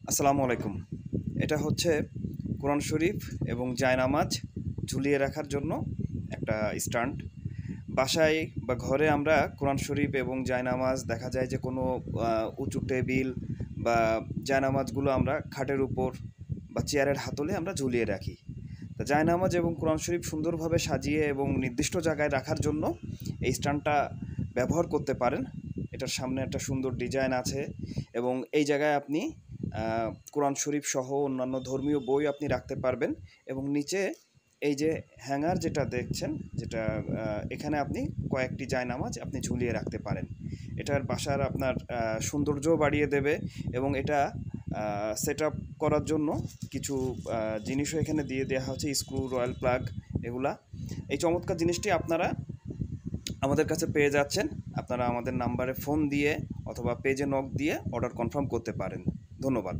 আসসালামু আলাইকুম। এটা হচ্ছে কোরআন শরীফ এবং জায়নামাজ ঝুলিয়ে রাখার জন্য একটা স্ট্যান্ড। বাসায় বা ঘরে আমরা কোরআন শরীফ এবং জায়নামাজ দেখা যায় যে কোনো উঁচু টেবিল বা জায়নামাজগুলো আমরা খাটের উপর বা চেয়ারের হাতলে আমরা ঝুলিয়ে রাখি। তা জায়নামাজ এবং কোরআন শরীফ সুন্দরভাবে সাজিয়ে এবং নির্দিষ্ট জায়গায় রাখার জন্য এই স্ট্যান্ডটা ব্যবহার করতে পারেন। এটার সামনে একটা সুন্দর ডিজাইন আছে এবং এই জায়গায় আপনি কোরআন শরীফ সহ অন্যান্য ধর্মীয় বই আপনি রাখতে পারবেন এবং নিচে এই যে হ্যাঙ্গার যেটা দেখছেন, যেটা এখানে আপনি কয়েকটি জায়নামাজ আপনি ঝুলিয়ে রাখতে পারেন। এটার বাসার আপনার সৌন্দর্যও বাড়িয়ে দেবে এবং এটা সেট আপ করার জন্য কিছু জিনিসও এখানে দিয়ে দেওয়া হচ্ছে, স্ক্রু, রয়্যাল প্লাগ, এগুলা। এই চমৎকার জিনিসটি আপনারা আমাদের কাছে পেয়ে যাচ্ছেন। আপনারা আমাদের নাম্বারে ফোন দিয়ে অথবা পেজে নক দিয়ে অর্ডার কনফার্ম করতে পারেন। ধন্যবাদ।